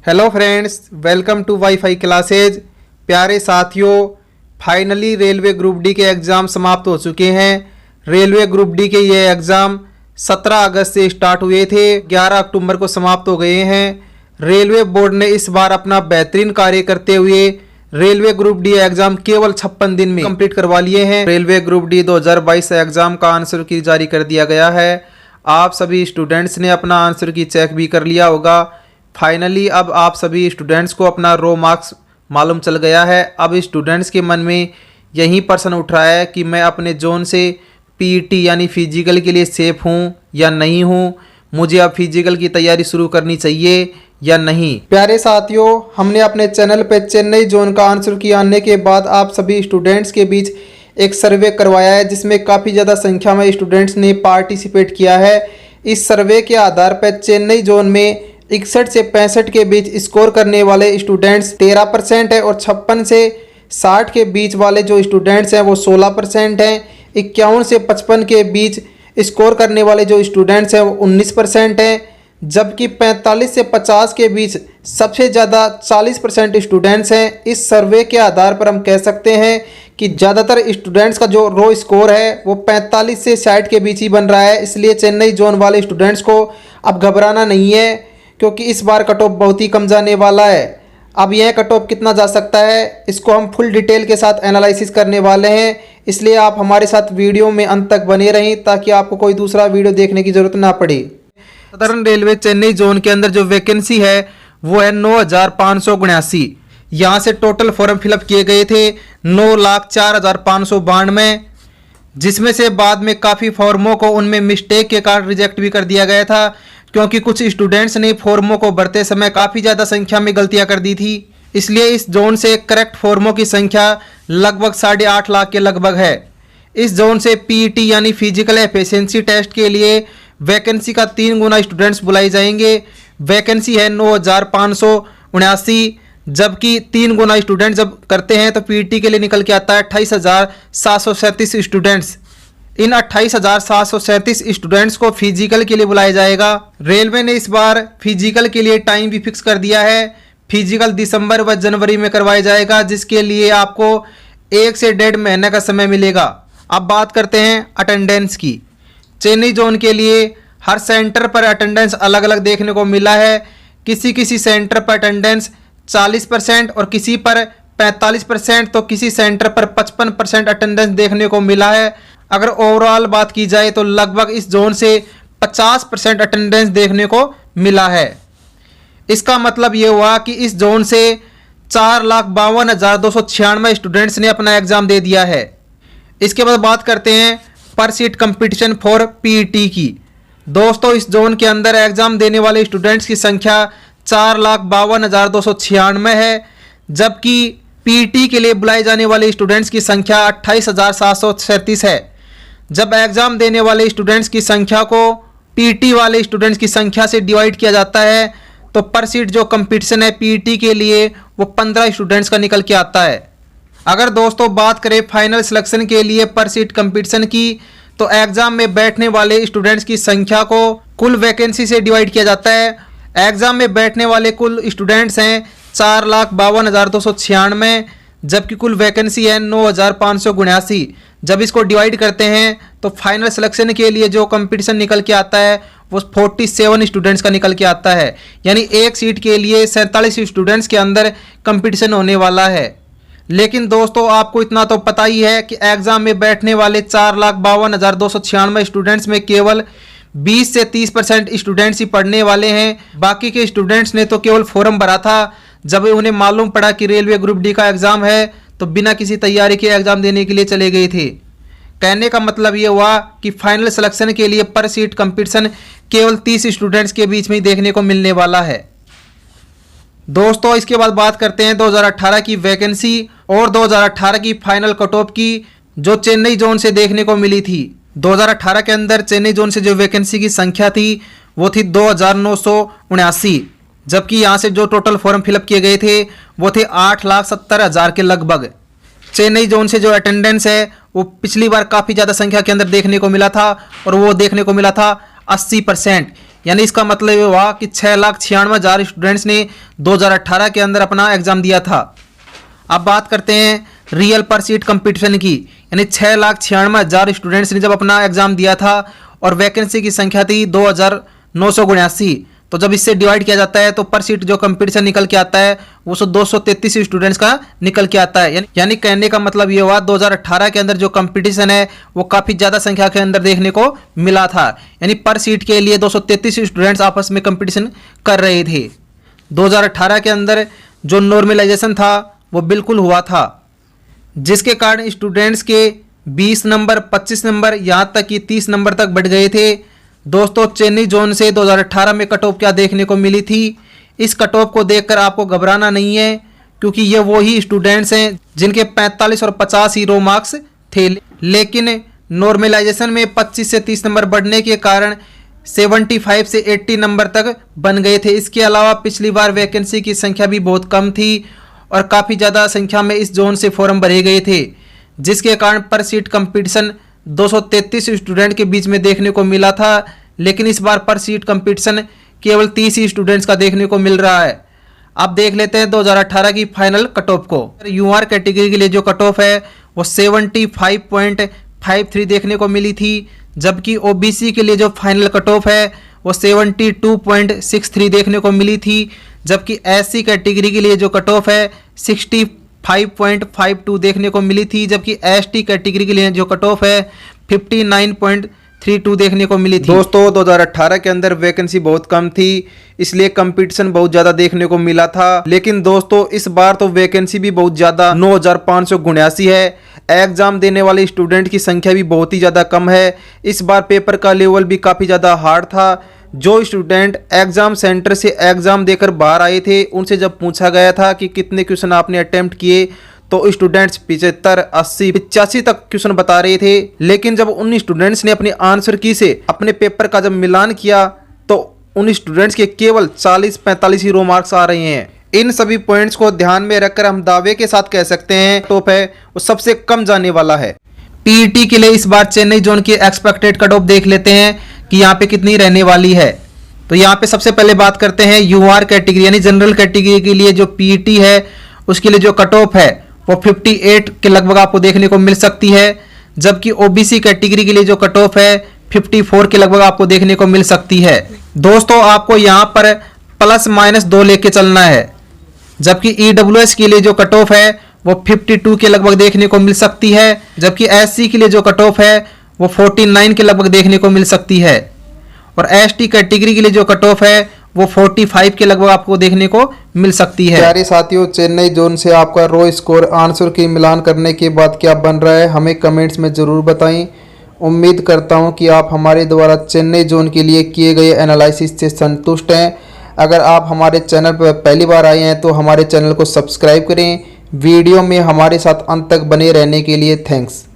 Hello friends, welcome to WiFi classes. प्यारे साथियों, finally railway group D के exam समाप्त हो चुके हैं। रेलवे ग्रुप डी के ये एग्ज़ाम 17 अगस्त से स्टार्ट हुए थे, 11 अक्टूबर को समाप्त हो गए हैं। रेलवे बोर्ड ने इस बार अपना बेहतरीन कार्य करते हुए रेलवे ग्रुप डी एग्ज़ाम केवल 56 दिन में कंप्लीट करवा लिए हैं। रेलवे ग्रुप डी 2022 एग्ज़ाम का आंसर की जारी कर दिया गया है। आप सभी स्टूडेंट्स ने अपना आंसर की चेक भी कर लिया होगा। फाइनली अब आप सभी स्टूडेंट्स को अपना रो मार्क्स मालूम चल गया है। अब स्टूडेंट्स के मन में यही प्रश्न उठ रहा है कि मैं अपने जोन से पीईटी यानी फिजिकल के लिए सेफ हूँ या नहीं हूँ, मुझे अब फिजिकल की तैयारी शुरू करनी चाहिए या नहीं। प्यारे साथियों, हमने अपने चैनल पर चेन्नई जोन का आंसर की आने के बाद आप सभी स्टूडेंट्स के बीच एक सर्वे करवाया है, जिसमें काफ़ी ज़्यादा संख्या में स्टूडेंट्स ने पार्टिसिपेट किया है। इस सर्वे के आधार पर चेन्नई जोन में 61 से 65 के बीच स्कोर करने वाले स्टूडेंट्स 13% है और 56 से 60 के बीच वाले जो स्टूडेंट्स हैं वो 16% हैं। 51 से 55 के बीच स्कोर करने वाले जो स्टूडेंट्स हैं वो 19% हैं, जबकि 45 से 50 के बीच सबसे ज़्यादा 40% स्टूडेंट्स हैं। इस सर्वे के आधार पर हम कह सकते हैं कि ज़्यादातर स्टूडेंट्स का जो रो स्कोर है वो 45 से 60 के बीच ही बन रहा है। इसलिए चेन्नई जोन वाले स्टूडेंट्स को अब घबराना नहीं है, क्योंकि इस बार कट ऑफ बहुत ही कम जाने वाला है। अब यह कट ऑफ कितना जा सकता है, इसको हम फुल डिटेल के साथ एनालिसिस करने वाले हैं। इसलिए आप हमारे साथ वीडियो में अंत तक बने रहें ताकि आपको कोई दूसरा वीडियो देखने की ज़रूरत ना पड़े। सदर्न रेलवे चेन्नई जोन के अंदर जो वैकेंसी है वो है 9,579। यहाँ से टोटल फॉर्म फिलअप किए गए थे 9,04,592, जिसमें से बाद में काफ़ी फॉर्मों को उनमें मिस्टेक के कारण रिजेक्ट भी कर दिया गया था, क्योंकि कुछ स्टूडेंट्स ने फॉर्मों को भरते समय काफ़ी ज़्यादा संख्या में गलतियां कर दी थी। इसलिए इस जोन से करेक्ट फॉर्मों की संख्या लगभग 8.5 लाख के लगभग है। इस जोन से पीईटी यानी फिजिकल एफिशिएंसी टेस्ट के लिए वैकेंसी का 3 गुना स्टूडेंट्स बुलाए जाएंगे। वैकेंसी है 9,579, जबकि 3 गुना स्टूडेंट जब करते हैं तो पीईटी के लिए निकल के आता है 28,737 स्टूडेंट्स। इन 28,737 स्टूडेंट्स को फिजिकल के लिए बुलाया जाएगा। रेलवे ने इस बार फिजिकल के लिए टाइम भी फिक्स कर दिया है। फिजिकल दिसंबर व जनवरी में करवाया जाएगा, जिसके लिए आपको 1 से 1.5 महीने का समय मिलेगा। अब बात करते हैं अटेंडेंस की। चेन्नई जोन के लिए हर सेंटर पर अटेंडेंस अलग अलग देखने को मिला है। किसी सेंटर पर अटेंडेंस 40% और किसी पर 45%, तो किसी सेंटर पर 55% अटेंडेंस देखने को मिला है। अगर ओवरऑल बात की जाए तो लगभग इस जोन से 50% अटेंडेंस देखने को मिला है। इसका मतलब ये हुआ कि इस जोन से 4,52,296 स्टूडेंट्स ने अपना एग्जाम दे दिया है। इसके बाद बात करते हैं पर सीट कंपटीशन फॉर पीईटी की। दोस्तों, इस जोन के अंदर एग्जाम देने वाले स्टूडेंट्स की संख्या 4,52,296 है, जबकि पीईटी के लिए बुलाए जाने वाले स्टूडेंट्स की संख्या 28,737 है। जब एग्जाम देने वाले स्टूडेंट्स की संख्या को पीईटी वाले स्टूडेंट्स की संख्या से डिवाइड किया जाता है तो पर सीट जो कंपटीशन है पीईटी के लिए वो 15 स्टूडेंट्स का निकल के आता है। अगर दोस्तों बात करें फाइनल सिलेक्शन के लिए पर सीट कंपटीशन की, तो एग्जाम में बैठने वाले स्टूडेंट्स की संख्या को कुल वैकेंसी से डिवाइड किया जाता है। एग्जाम में बैठने वाले कुल स्टूडेंट्स हैं 4,52,296, जबकि कुल वैकेंसी है 9,579। जब इसको डिवाइड करते हैं तो फाइनल सिलेक्शन के लिए जो कंपटीशन निकल के आता है वो 47 स्टूडेंट्स का निकल के आता है। यानी एक सीट के लिए 47 स्टूडेंट्स के अंदर कंपटीशन होने वाला है। लेकिन दोस्तों, आपको इतना तो पता ही है कि एग्जाम में बैठने वाले 4,52,296 स्टूडेंट्स में केवल 20 से 30% स्टूडेंट्स ही पढ़ने वाले हैं। बाकी के स्टूडेंट्स ने तो केवल फॉर्म भरा था। जब उन्हें मालूम पड़ा कि रेलवे ग्रुप डी का एग्ज़ाम है तो बिना किसी तैयारी के एग्ज़ाम देने के लिए चले गए थे। कहने का मतलब ये हुआ कि फाइनल सिलेक्शन के लिए पर सीट कंपटीशन केवल 30 स्टूडेंट्स के बीच में ही देखने को मिलने वाला है। दोस्तों, इसके बाद बात करते हैं 2018 की वैकेंसी और 2018 की फाइनल कट ऑफ की, जो चेन्नई जोन से देखने को मिली थी। 2018 के अंदर चेन्नई जोन से जो वैकेंसी की संख्या थी वो थी 2,979, जबकि यहाँ से जो टोटल फॉर्म फिलअप किए गए थे वो थे 8,70,000 के लगभग। चेन्नई जोन से जो अटेंडेंस है वो पिछली बार काफ़ी ज़्यादा संख्या के अंदर देखने को मिला था, और वो देखने को मिला था 80%। यानी इसका मतलब ये हुआ कि 6,96,000 स्टूडेंट्स ने 2018 के अंदर अपना एग्जाम दिया था। अब बात करते हैं रियल पर सीट कंपटीशन की, यानी 6,96,000 स्टूडेंट्स ने जब अपना एग्जाम दिया था और वैकेंसी की संख्या थी 2,979। तो जब इससे डिवाइड किया जाता है तो पर सीट जो कंपटीशन निकल के आता है वो 233 स्टूडेंट्स का निकल के आता है। यानी कहने का मतलब ये हुआ 2018 के अंदर जो कंपटीशन है वो काफ़ी ज़्यादा संख्या के अंदर देखने को मिला था। यानी पर सीट के लिए 233 स्टूडेंट्स आपस में कंपटीशन कर रहे थे। 2018 के अंदर जो नॉर्मलाइजेशन था वो बिल्कुल हुआ था, जिसके कारण स्टूडेंट्स के 20 नंबर, 25 नंबर, यहाँ तक कि 30 नंबर तक बढ़ गए थे। दोस्तों, चेन्नई जोन से 2018 में कट ऑफ क्या देखने को मिली थी? इस कट ऑफ को देखकर आपको घबराना नहीं है, क्योंकि ये वही स्टूडेंट्स हैं जिनके 45 और 50 ही रो मार्क्स थे, लेकिन नॉर्मलाइजेशन में 25 से 30 नंबर बढ़ने के कारण 75 से 80 नंबर तक बन गए थे। इसके अलावा पिछली बार वैकेंसी की संख्या भी बहुत कम थी और काफ़ी ज़्यादा संख्या में इस जोन से फॉर्म भरे गए थे, जिसके कारण पर सीट कंपटीशन 233 स्टूडेंट के बीच में देखने को मिला था। लेकिन इस बार पर सीट कंपटीशन केवल 30 ही स्टूडेंट्स का देखने को मिल रहा है। अब देख लेते हैं 2018 की फाइनल कट ऑफ को। यूआर कैटेगरी के लिए जो कट ऑफ है वो 75.53 देखने को मिली थी, जबकि ओबीसी के लिए जो फाइनल कट ऑफ है वो 72.63 देखने को मिली थी, जबकि एससी कैटेगरी के लिए जो कट ऑफ है 65.52 देखने को मिली थी, जबकि एसटी कैटेगरी के लिए जो कट ऑफ है 59.32 देखने को मिली थी। दोस्तों, 2018 के अंदर वैकेंसी बहुत कम थी, इसलिए कंपटीशन बहुत ज़्यादा देखने को मिला था। लेकिन दोस्तों, इस बार तो वैकेंसी भी बहुत ज़्यादा 9,579 है। एग्जाम देने वाले स्टूडेंट की संख्या भी बहुत ही ज़्यादा कम है। इस बार पेपर का लेवल भी काफ़ी ज़्यादा हार्ड था। जो स्टूडेंट एग्ज़ाम सेंटर से एग्ज़ाम देकर बाहर आए थे, उनसे जब पूछा गया था कि कितने क्वेश्चन आपने अटेम्प्ट किए, तो स्टूडेंट्स 75, 80, 85 तक क्वेश्चन बता रहे थे। लेकिन जब उन स्टूडेंट्स ने अपने आंसर की से अपने पेपर का जब मिलान किया, तो उन स्टूडेंट्स के केवल 40-45 ही रो मार्क्स आ रहे हैं। इन सभी पॉइंट्स को ध्यान में रखकर हम दावे के साथ कह सकते हैं टॉप है वो सबसे कम जाने वाला है। पीईटी के लिए इस बार चेन्नई जोन की एक्सपेक्टेड कट ऑफ देख लेते हैं कि यहाँ पे कितनी रहने वाली है। तो यहाँ पे सबसे पहले बात करते हैं यूआर कैटेगरी यानी जनरल कैटेगरी के लिए जो पीईटी है उसके लिए जो कट ऑफ है वो 58 के लगभग आपको देखने को मिल सकती है, जबकि ओबीसी कैटेगरी के लिए जो कट ऑफ है 54 के लगभग आपको देखने को मिल सकती है। दोस्तों, आपको यहाँ पर ±2 लेके चलना है, जबकि ईडब्ल्यूएस के लिए जो कट ऑफ है वो 52 के लगभग देखने को मिल सकती है, जबकि एससी के लिए जो कट ऑफ है वो 49 के लगभग देखने को मिल सकती है, और एसटी कैटेगरी के लिए जो कट ऑफ है वो 45 के लगभग आपको देखने को मिल सकती है। प्यारे साथियों, चेन्नई जोन से आपका रो स्कोर आंसर की मिलान करने के बाद क्या बन रहा है हमें कमेंट्स में ज़रूर बताएं। उम्मीद करता हूं कि आप हमारे द्वारा चेन्नई जोन के लिए किए गए एनालिसिस से संतुष्ट हैं। अगर आप हमारे चैनल पर पहली बार आए हैं तो हमारे चैनल को सब्सक्राइब करें। वीडियो में हमारे साथ अंत तक बने रहने के लिए थैंक्स।